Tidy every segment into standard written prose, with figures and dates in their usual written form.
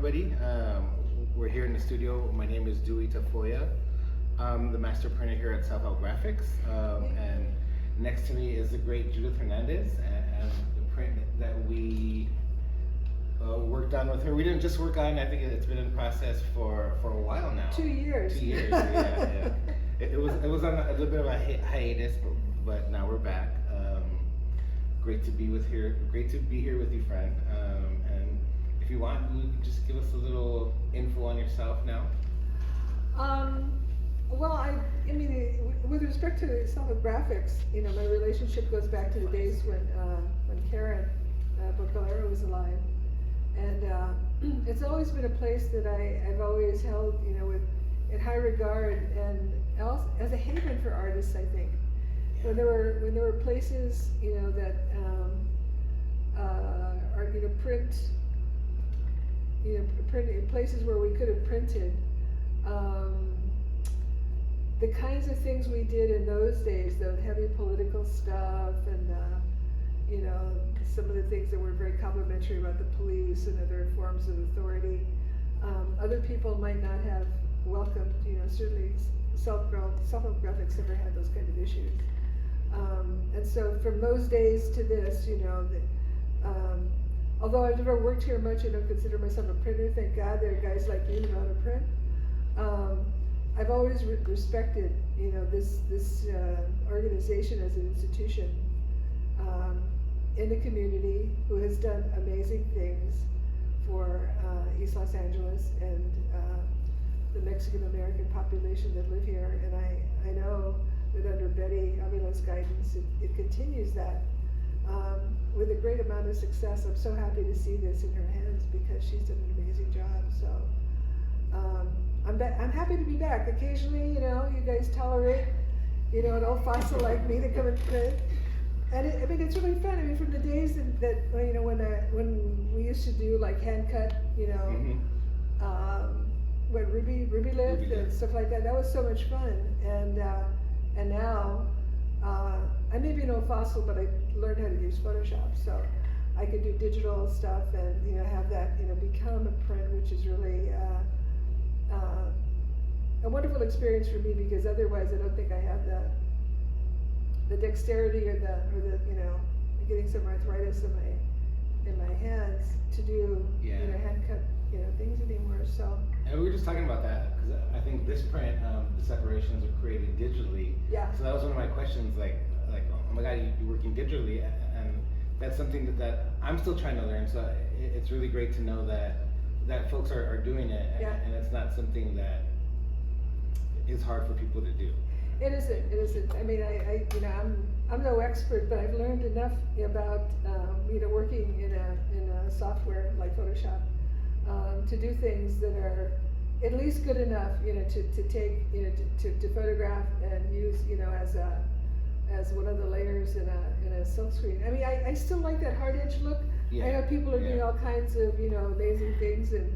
everybody. We're here in the studio. My name is Dewey Tafoya. I'm the master printer here at Self Help Graphics. And next to me is the great Judithe Hernandez, and the print that we worked on with her. We didn't just work on, I think it's been in process for a while now. 2 years. 2 years, yeah. It was on a little bit of a hiatus, but now we're back. Great to be here with you, friend. And if you want, you can just give us a little info on yourself now. Well, I mean, with respect to Self Help Graphics, you know, my relationship goes back to the days when Karen Bocalero was alive, and it's always been a place that I've always held, you know, in high regard, and also as a haven for artists, I think. When there were places, you know, that are, you know, print places where we could have printed, the kinds of things we did in those days, the heavy political stuff, and you know, some of the things that were very complimentary about the police and other forms of authority, other people might not have welcomed. You know, certainly Self Help Graphics never had those kind of issues. And so from those days to this, you know, although I've never worked here much, I don't consider myself a printer. Thank God there are guys like you who know how to print. I've always respected, you know, this organization as an institution in the community who has done amazing things for East Los Angeles and the Mexican American population that live here. And I know that under Betty Avila's guidance, it continues that with a great amount of success. I'm so happy to see this in her hands because she's done an amazing job. So I'm happy to be back. Occasionally, you know, you guys tolerate, you know, an old fossil like me to come and print. And I mean, it's really fun. I mean, from the days that you know, when we used to do like hand cut, you know, when Ruby lived and stuff like that. That was so much fun. And now, I may be an old fossil, but I learned how to use Photoshop, so I could do digital stuff and, you know, have that, you know, become a print, which is really a wonderful experience for me, because otherwise I don't think I have the dexterity or the you know, getting some arthritis in my hands to do, you know, hand cut, you know, things anymore. So. And we were just talking about that because I think this print, the separations are created digitally. Yeah. So that was one of my questions, like, oh my God, you're working digitally, and that's something that I'm still trying to learn. So it's really great to know that folks are doing it, and it's not something that is hard for people to do. It isn't. I mean, I you know, I'm no expert, but I've learned enough about you know, working in a software like Photoshop to do things that are at least good enough, you know, to take, you know, to photograph and use, you know, as one of the layers in a silk screen. I mean, I still like that hard edge look. Yeah. I know people are doing all kinds of, you know, amazing things, and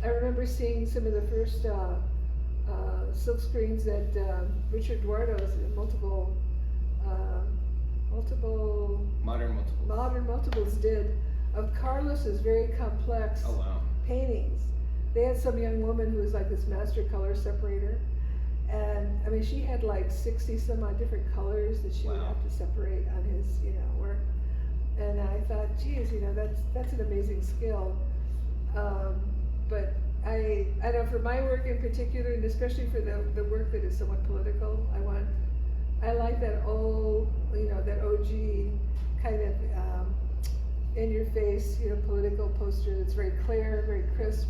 I remember seeing some of the first silk screens that Richard Juarez, multiple modern multiples did of Carlos's very complex paintings. They had some young woman who was like this master color separator, and I mean, she had like 60 some odd different colors that she would have to separate on his, you know, work. And I thought, geez, you know, that's an amazing skill. But I know for my work in particular, and especially for the work that is somewhat political, I like that old, you know, that OG kind of in your face, you know, political poster that's very clear, very crisp.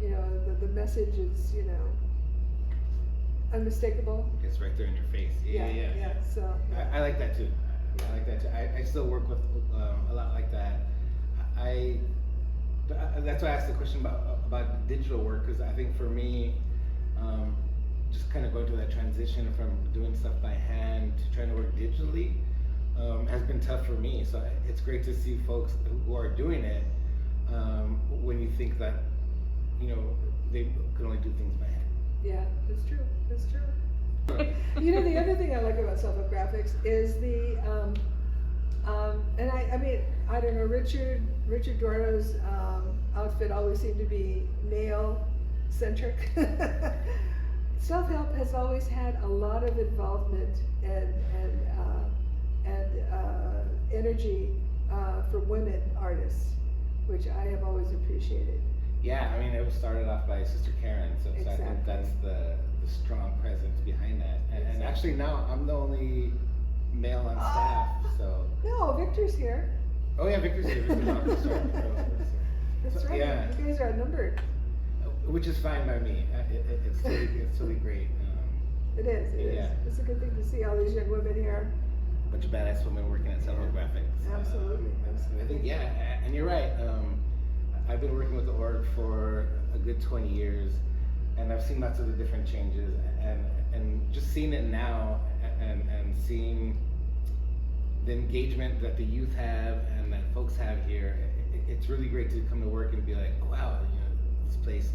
You know, the message is, you know, unmistakable. It's right there in your face. Yeah. So I like that too. I like that too. I still work with a lot like that. That's why I asked the question about digital work, because I think for me, just kind of going through that transition from doing stuff by hand to trying to work digitally has been tough for me. So it's great to see folks who are doing it when you think that, you know, they can only do things by hand. Yeah, that's true. That's true. You know, the other thing I like about Self Help Graphics is the And I mean, I don't know, Richard Duardo's outfit always seemed to be male centric. Self-help has always had a lot of involvement and energy for women artists, which I have always appreciated. Yeah, I mean, it was started off by Sister Karen, so I Exactly. think that's the strong presence behind that. And Exactly. actually now I'm the only male on staff, so. No, Victor's here. Oh yeah, Victor's here. Victor's officer. That's So, right. yeah. You guys are outnumbered. Which is fine by me. It's totally great. It is. Yeah. It's a good thing to see all these young women here. Bunch of badass women working at Several Graphics. Absolutely. I think, yeah, and you're right. I've been working with the org for a good 20 years, and I've seen lots of the different changes, and just seeing it now, and seeing the engagement that the youth have and that folks have here, it's really great to come to work and be like, oh, wow, you know, this place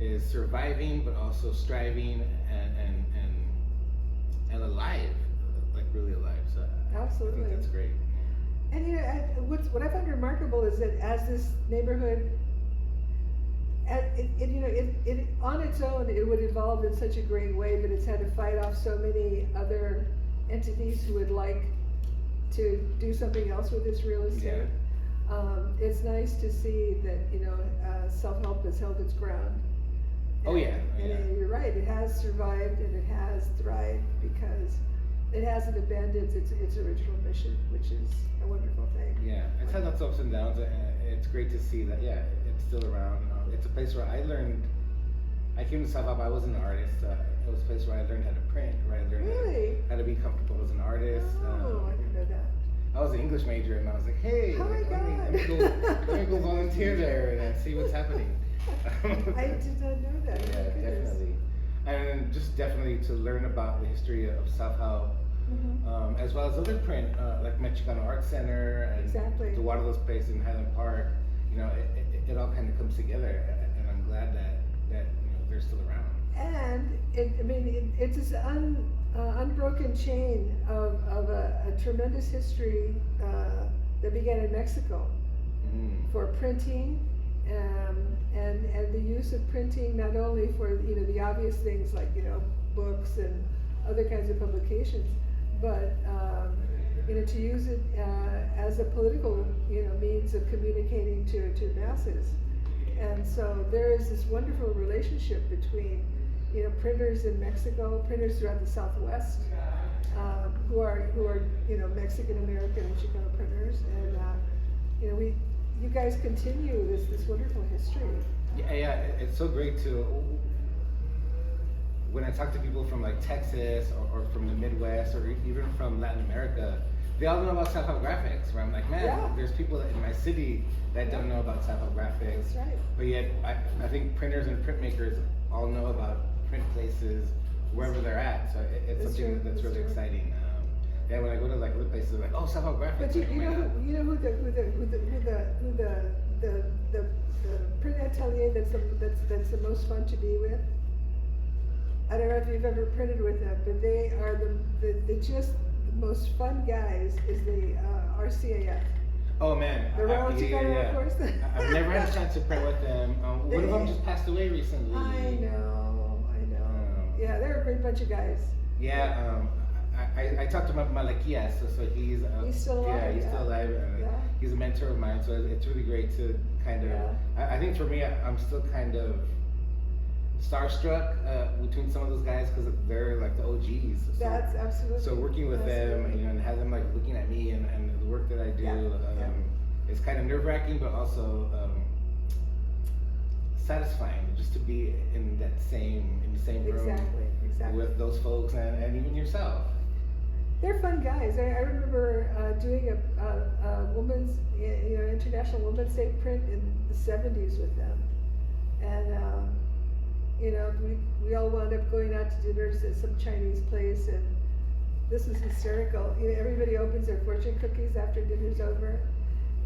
is surviving, but also striving and alive, like really alive. So Absolutely. I think that's great. And you know, what I find remarkable is that as this neighborhood, it on its own, it would evolve in such a great way, but it's had to fight off so many other entities who would like to do something else with this real estate. It's nice to see that, you know, self-help has held its ground. Oh yeah. And you're right, it has survived and it has thrived because it hasn't abandoned its original mission, which is a wonderful thing. Yeah, it's had lots of ups and downs, and it's great to see that, yeah, it's still around. It's a place where I came to South Up, I was an artist. It was a place where I learned how to print, where I learned how to be comfortable as an artist. Oh, I didn't know that. I was an English major, and I was like, hey, Oh my let me go volunteer there and see what's happening. I did not know that. Yeah, Oh my goodness. definitely. And just definitely to learn about the history of Self-Help, as well as other print, like Mexicano Art Center and Exactly. the Juarez place in Highland Park. You know, it all kind of comes together, and I'm glad that you know they're still around. And it's this unbroken chain of a tremendous history that began in Mexico for printing, and the use of printing not only for, you know, the obvious things like, you know, books and other kinds of publications, but you know, to use it as a political, you know, means of communicating to masses. And so there is this wonderful relationship between, you know, printers in Mexico, printers throughout the Southwest, who are you know, Mexican American and Chicano printers, and you know, you guys continue this wonderful history. Yeah, it's so great to, when I talk to people from like Texas or from the Midwest or even from Latin America, they all know about Self-Help Graphics, where I'm like, man, there's people in my city that don't know about Self-Help Graphics. That's right. But yet, I think printers and printmakers all know about print places wherever they're at. So it's That's something true. that's really That's true. exciting. Yeah, when I go to like other places, they're like, oh, Self-Help Graphics. But you Like, oh my know God. who the print atelier that's the most fun to be with? I don't know if you've ever printed with them, but they are the just most fun guys is the RCAF. Oh man, The Royal Chicano Air Force. I've never had a chance to print with them. One of them just passed away recently. I know. Yeah, they're a great bunch of guys. Yeah, I talked to Malakias, so he's still alive. Yeah, he's still alive. And Yeah. he's a mentor of mine, so it's really great to kind of. Yeah. I think for me, I'm still kind of starstruck between some of those guys because they're like the OGs. So, That's absolutely. So working with them, absolutely. you know, and have them like looking at me and the work that I do, it's kind of nerve-wracking, but also satisfying just to be in the same room Exactly. with those folks and even yourself. They're fun guys. I remember doing a women's, you know, International Women's Day print in the 70s with them, and you know, we all wound up going out to dinners at some Chinese place, and this was hysterical. You know, everybody opens their fortune cookies after dinner's over,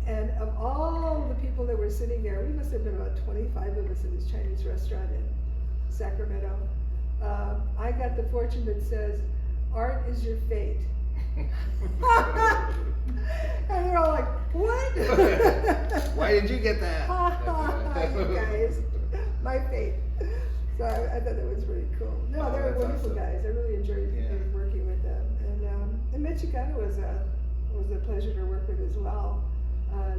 and of all the people that were sitting there, we must have been about 25 of us in this Chinese restaurant in Sacramento. I got the fortune that says, "Art is your fate." And they're all like, what? Why did you get that? You guys, my fate. So I thought that was really cool. No, Oh, they were that's wonderful awesome. guys. I really enjoyed working with them. And Michigano was a pleasure to work with as well.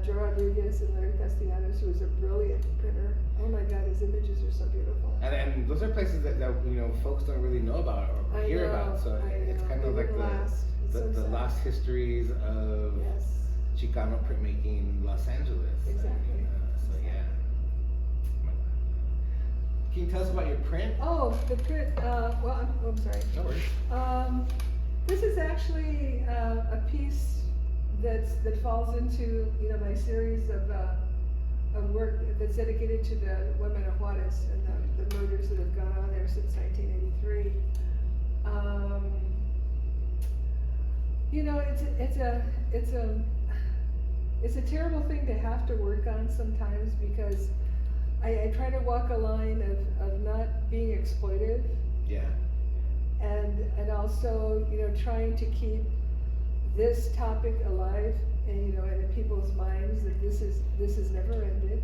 Joe Rodriguez and Larry Castellanos, who was a brilliant printer. Oh my God, his images are so beautiful. And those are places that folks don't really know about or I hear know, about. So I it's know. kind of They like didn't last. It's so the sad. lost histories of Yes. Chicano printmaking in Los Angeles. Exactly. So yeah. Can you tell us about your print? Oh, the print. Well, I'm sorry. No worries. This is actually a piece that falls into my series of work that's dedicated to the women of Juarez and the murders that have gone on there since 1983. It's a terrible thing to have to work on sometimes, because I try to walk a line of not being exploitive. Yeah. And also, trying to keep this topic alive and in people's minds, that this has never ended.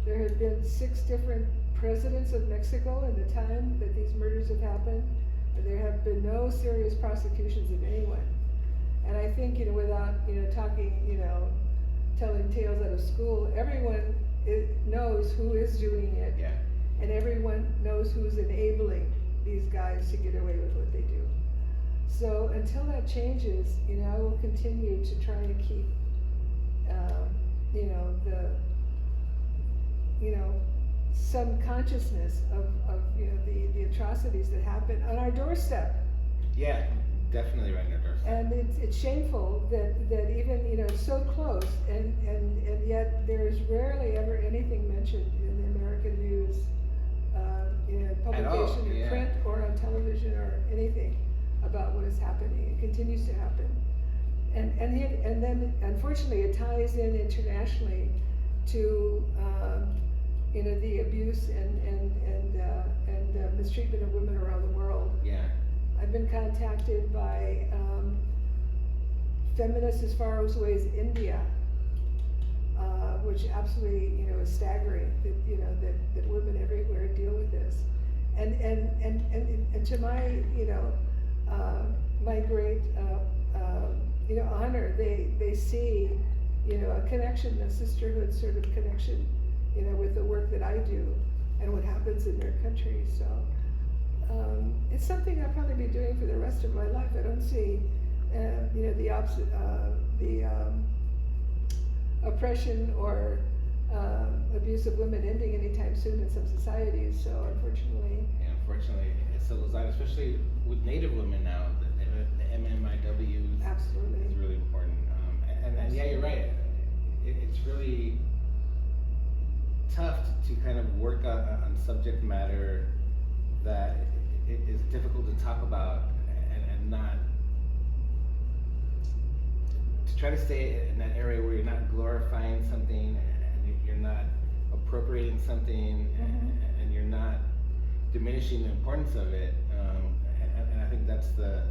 There have been 6 different presidents of Mexico in the time that these murders have happened, and there have been no serious prosecutions of anyone. And I think, without, talking, telling tales out of school, everyone knows who is doing it. Yeah. And everyone knows who's enabling these guys to get away with what they do. So until that changes, I will continue to try and keep, some consciousness of the atrocities that happen on our doorstep. Yeah, definitely right near doorstep. And it's shameful that even, so close, and yet there is rarely ever anything mentioned in the American news, publication in yeah. print or on television or anything about what is happening. It continues to happen. And then unfortunately it ties in internationally to the abuse and mistreatment of women around the world. Yeah. I've been contacted by feminists as far away as India, which absolutely is staggering that women everywhere deal with this, and to my my great honor, they see a connection, a sisterhood sort of connection, with the work that I do and what happens in their country. So it's something I'll probably be doing for the rest of my life. I don't see the opposite, the oppression or abuse of women ending anytime soon in some societies. So unfortunately. Yeah, unfortunately, it still goes on, especially with Native women now. The MMIWs. Absolutely. Is really important. And yeah, you're right. It's really tough to kind of work on subject matter that it is difficult to talk about and not to try to stay in that area where you're not glorifying something and you're not appropriating something and you're not diminishing the importance of it. And I think that's the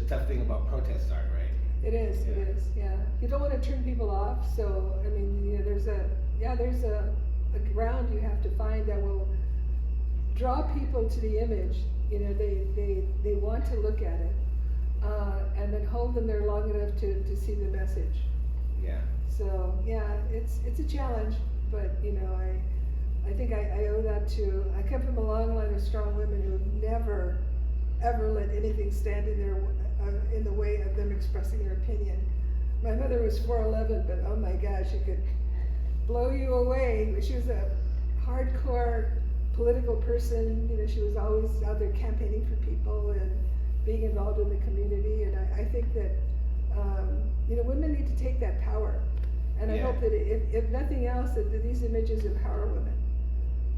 tough thing about protest art, right? It is, Yeah. it is, yeah. You don't want to turn people off, so, I mean, there's a ground you have to find that will draw people to the image. They want to look at it, and then hold them there long enough to see the message. Yeah. So, yeah, it's a challenge, but, I think I owe that to, I come from a long line of strong women who have never, ever let anything stand in the way of them expressing their opinion. My mother was 4'11", but oh my gosh, she could blow you away. She was a hardcore political person. She was always out there campaigning for people and being involved in the community. And I think that women need to take that power. And I hope that if nothing else, that these images empower women.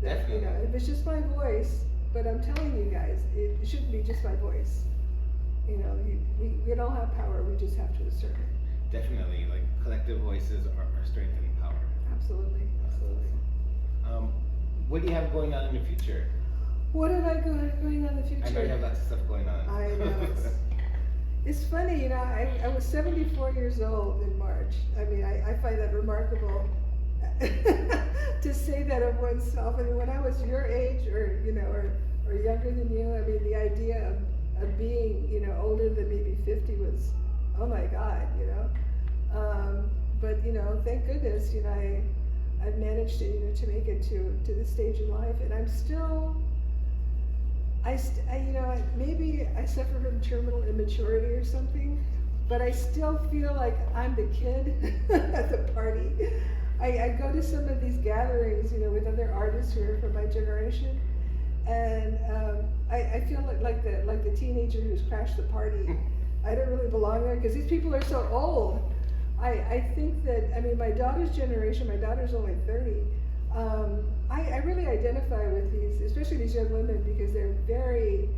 That, Definitely. if it's just my voice, but I'm telling you guys, it shouldn't be just my voice. We all have power, we just have to assert it. Definitely, like collective voices are strength and power. Absolutely, absolutely. What do you have going on in the future? What have I going on in the future? I know you have lots of stuff going on. I know. It's funny, you know, I was 74 years old in March. I mean, I find that remarkable to say that of oneself. I mean, when I was your age or, you know, or younger than you, I mean, the idea of being, you know, older than maybe 50 was, oh my God, you know. But, you know, thank goodness, you know, I've managed to, you know, to make it to this stage in life, and I'm still, you know, maybe I suffer from terminal immaturity or something, but I still feel like I'm the kid at the party. I go to some of these gatherings, you know, with other artists who are from my generation, and I feel like the teenager who's crashed the party. I don't really belong there because these people are so old. I think that, I mean, my daughter's generation, my daughter's only 30, I really identify with these, especially these young women, because they're very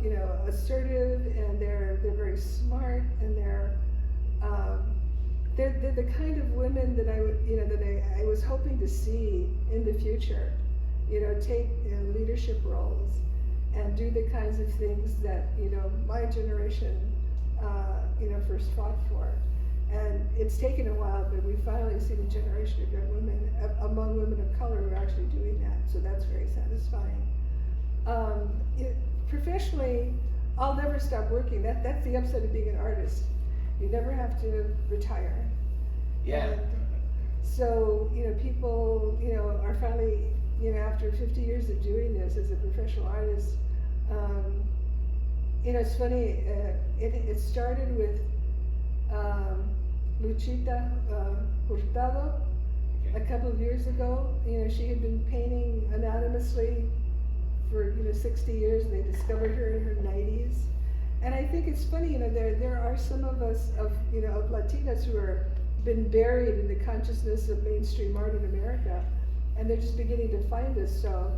you know, assertive, and they're very smart, and they're the kind of women that I was hoping to see in the future, you know, take, you know, leadership roles and do the kinds of things that, you know, my generation you know, first fought for. And it's taken a while, but we finally seen a generation of young women, among women of color, who are actually doing that. So that's very satisfying. Professionally, I'll never stop working. That's the upside of being an artist. You never have to retire. Yeah. And so, you know, people, you know, are finally, you know, after 50 years of doing this as a professional artist, you know, it's funny, it started with Judithe Hernandez a couple of years ago. You know, she had been painting anonymously for, you know, 60 years, and they discovered her in her 90s. And I think it's funny, you know, there are some of us, of Latinas who are been buried in the consciousness of mainstream art in America, and they're just beginning to find us. So,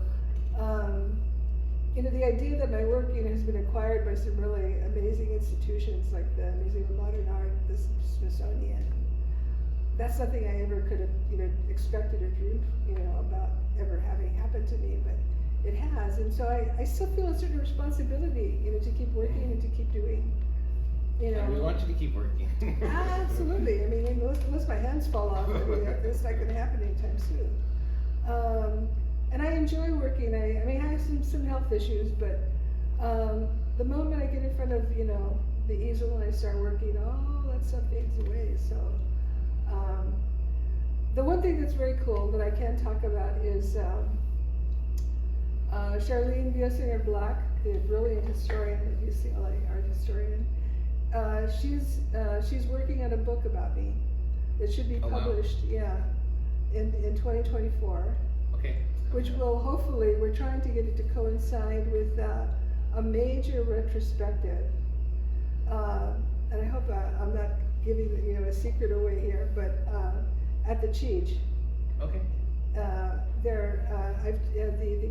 you know, the idea that my work, you know, has been acquired by some really amazing institutions like the Museum of Modern Art, the Smithsonian, that's something I ever could have, you know, expected or dreamed, you know, about ever having happened to me, but it has. And so I still feel a certain responsibility, you know, to keep working and to keep doing, you know. And we want you to keep working. Absolutely. I mean, unless my hands fall off, I mean, it's not going to happen anytime soon. And I enjoy working. I mean, I have some health issues, but the moment I get in front of, you know, the easel and I start working, all that stuff fades away. So the one thing that's very cool that I can talk about is Charlene Biosinger Black, the brilliant historian at UCLA, art historian. She's working on a book about me that should be published, yeah, in 2024. Okay. Which will hopefully, we're trying to get it to coincide with a major retrospective. And I hope I'm not giving, you know, a secret away here, but at the Cheech. Okay. The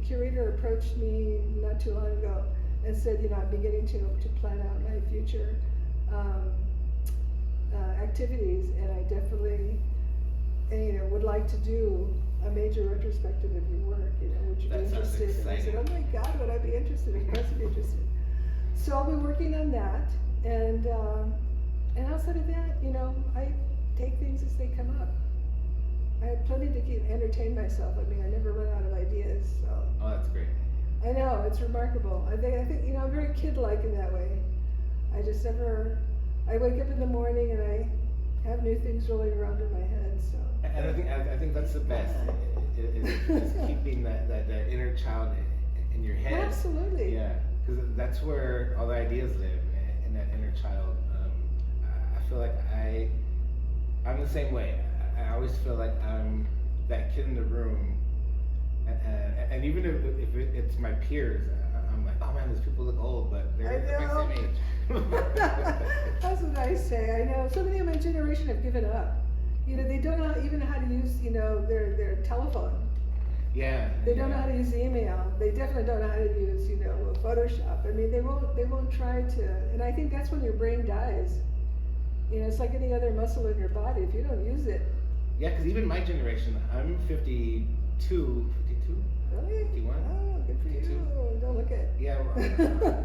curator approached me not too long ago and said, you know, I'm beginning to plan out my future activities, and I definitely, you know, would like to do a major retrospective of your work. You know, would you be interested? And I said, oh my God, would I be interested? Of course I'd be interested. So I'll be working on that, and outside of that, you know, I take things as they come up. I have plenty to entertain myself. I mean, I never run out of ideas. So. Oh, that's great. I know, it's remarkable. I think, you know, I'm very kid-like in that way. I just never, I wake up in the morning and I have new things rolling around in my head. So. And I think that's the best. Is keeping that inner child in your head. Absolutely. Yeah, because that's where all the ideas live, in that inner child. I feel like I'm the same way. I always feel like I'm that kid in the room, and even if it's my peers, I'm like, oh man, these people look old, but they're my same age. That's what I say. I know so many of my generation have given up. You know, they don't even know how to use, you know, their telephone. Yeah. They don't know how to use email. They definitely don't know how to use, you know, Photoshop. I mean, they won't try to. And I think that's when your brain dies. You know, it's like any other muscle in your body. If you don't use it. Yeah, because even my generation, I'm 52. Really? 51.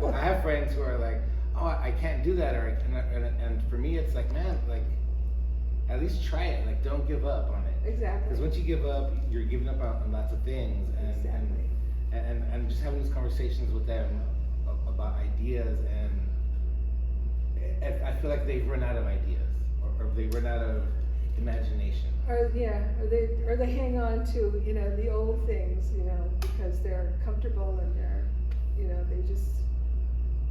Well, I have friends who are like, oh, I can't do that, or I cannot, and for me, it's like, man, like, at least try it. Like, don't give up on it. Exactly. Because once you give up, you're giving up on lots of things, Exactly. and just having these conversations with them about ideas, and I feel like they've run out of ideas, or they run out of imagination. Or they hang on to, you know, the old things, you know, because they're comfortable and they're, you know, they just,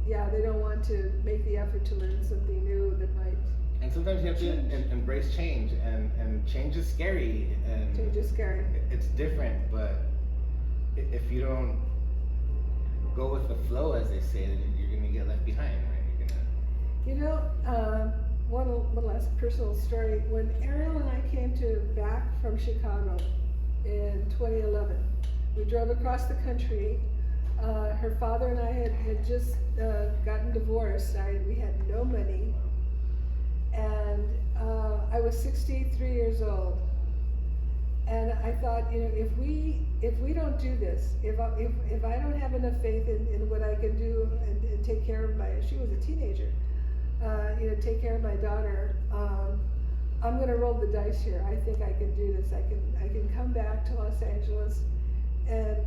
yeah, they don't want to make the effort to learn something new that might. And sometimes you have Change. to embrace change, and change is scary, and Change is scary. it's different, but if you don't go with the flow, as they say, then you're gonna get left behind, right? You're gonna. You know, one last personal story. When Ariel and I came back from Chicago in 2011, we drove across the country. Her father and I had just gotten divorced. We had no money, and I was 63 years old. And I thought, you know, if we don't do this, if I don't have enough faith in what I can do and take care of she was a teenager, you know, take care of my daughter, I'm gonna roll the dice here. I think I can do this. I can come back to Los Angeles and,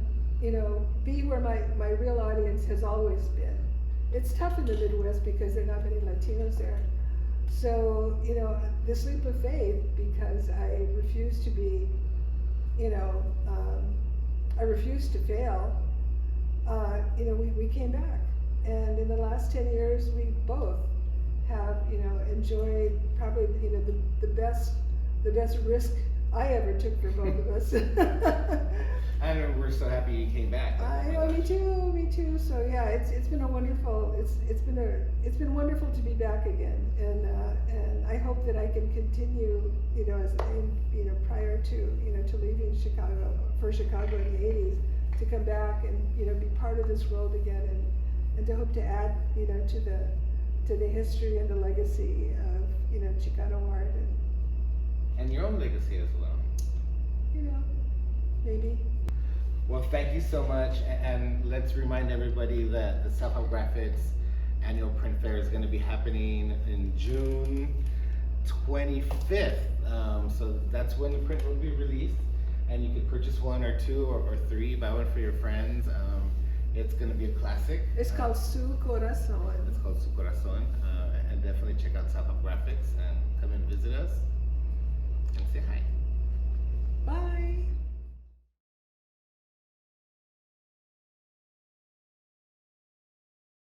you know, be where my real audience has always been. It's tough in the Midwest because there are not many Latinos there. So, you know, this leap of faith, because I refuse to be, you know, I refuse to fail, you know, we came back. And in the last 10 years, we both have, you know, enjoyed probably, you know, the best risk I ever took for both of us. I know, we're so happy you came back. I know, me too. So yeah, it's been a wonderful, it's been wonderful to be back again, and I hope that I can continue, you know, you know, prior to, you know, to leaving Chicago in the 80s, to come back and, you know, be part of this world again, and to hope to add, you know, to the history and the legacy of, you know, Chicano art, and your own legacy as well. You know, maybe. Well, thank you so much, and let's remind everybody that the South Hub Graphics annual print fair is going to be happening in June 25th. So that's when the print will be released, and you can purchase one or two or three, buy one for your friends. It's going to be a classic. It's called Su Corazon. It's called Su Corazon, and definitely check out South Hub Graphics and come and visit us and say hi. Bye.